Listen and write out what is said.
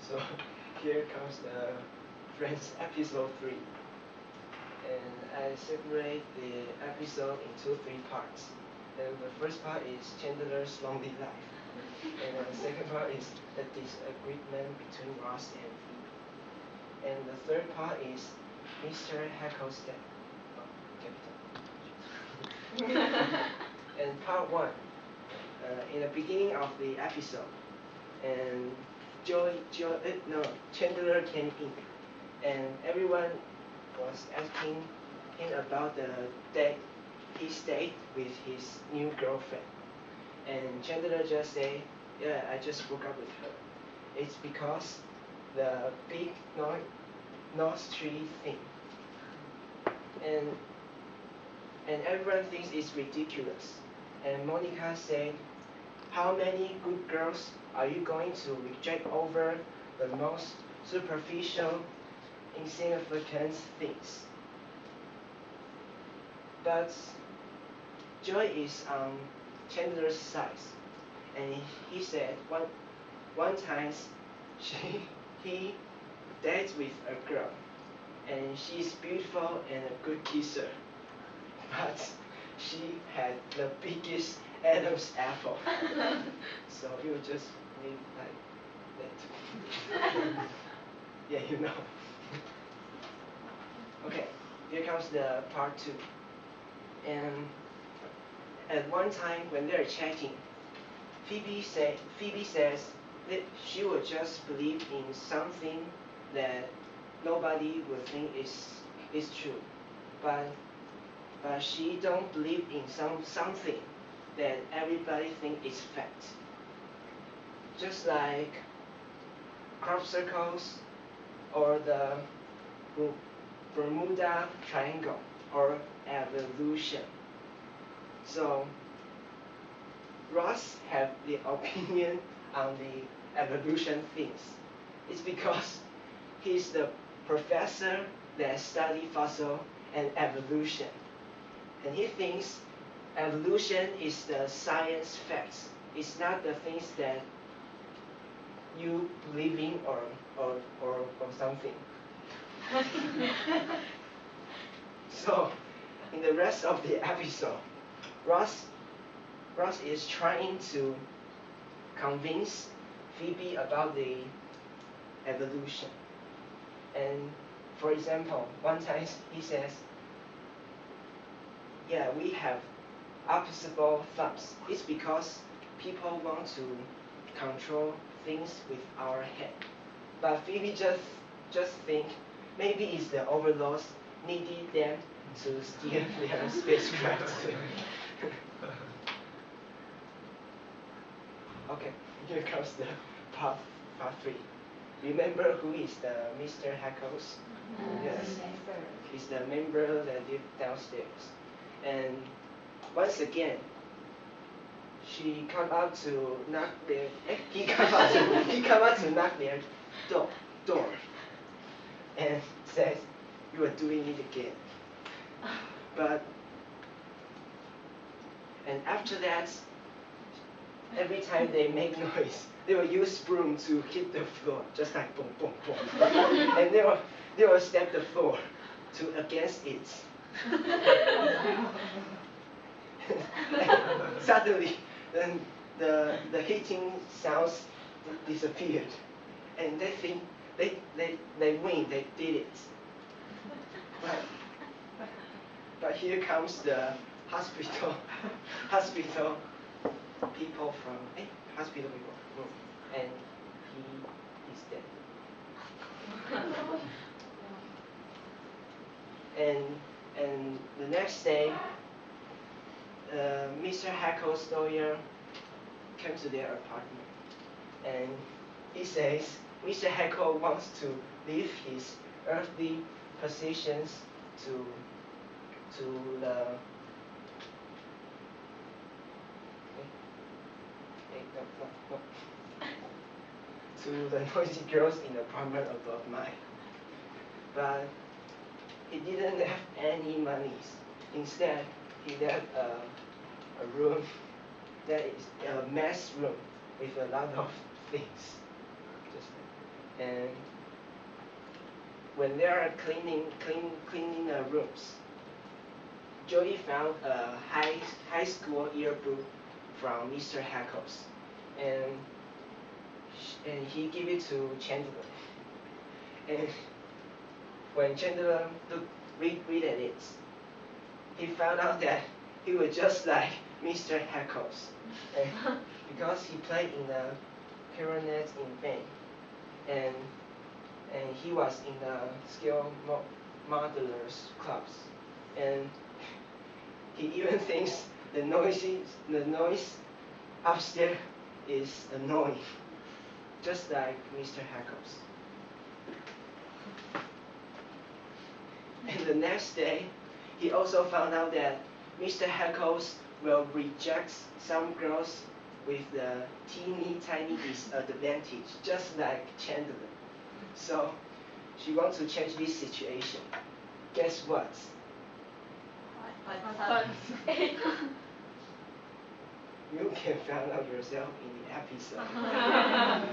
So here comes the Friends episode 3. And I separate the episode into 3 parts. And the first part is Chandler's lonely life. And the second part is the disagreement between Ross and Phoebe. And the third part is Mr. Heckle's death. Capital. And part 1, in the beginning of the episode, and Chandler came in, and everyone was asking him about the date he stayed with his new girlfriend. And Chandler just said, yeah, I just broke up with her. It's because the big North Street thing. And everyone thinks it's ridiculous. And Monica said, how many good girls are you going to reject over the most superficial, insignificant things? But Joy is on Chandler's side, and he said one time he dates with a girl, and she's beautiful and a good kisser, but she had the biggest Adam's apple. So he would just leave like that. Yeah, you know. Okay, here comes the part 2. And at one time when they're chatting, Phoebe says that she would just believe in something that nobody would think is true, but she don't believe in something that everybody think is fact. Just like crop circles or the Bermuda Triangle or evolution. So Ross have the opinion on the evolution things. It's because he's the professor that study fossil and evolution. And he thinks evolution is the science facts. It's not the things that you believe in or something. So in the rest of the episode, Ross is trying to convince Phoebe about the evolution. And for example, one time he says, yeah, we have opposable thumbs. It's because people want to control things with our head. But Phoebe just think maybe it's the overlords needed them to steer their spacecraft. Okay, here comes the part 3. Remember who is the Mr. Hackles? Yes, he's the member that lives downstairs. And once again, he come out to knock their door and says, you are doing it again. And after that, every time they make noise, they will use broom to hit the floor, just like boom, boom, boom. And they will step the floor against it. Suddenly, then the hitting sounds disappeared, and they think they win, they did it. But here comes the hospital people from hospital people, and he is dead. And the next day, Mr. Hackle's lawyer came to their apartment, and he says Mr. Hackle wants to leave his earthly positions to the to the noisy girls in the apartment above mine. But he didn't have any monies. Instead, he left a room that is a mess room with a lot of things. And when they are cleaning the rooms, Joey found a high school yearbook from Mr. Hackles, and he gave it to Chandler. And when Chandler read at it, he found out that he was just like Mr. Hackles, because he played in the clarinet in band, and he was in the skill modelers clubs, and he even thinks the noise upstairs is annoying, just like Mr. Hackles. And the next day, he also found out that Mr. Hackles will reject some girls with the teeny tiny disadvantage, just like Chandler. So she wants to change this situation. Guess what? You can find out yourself in the episode.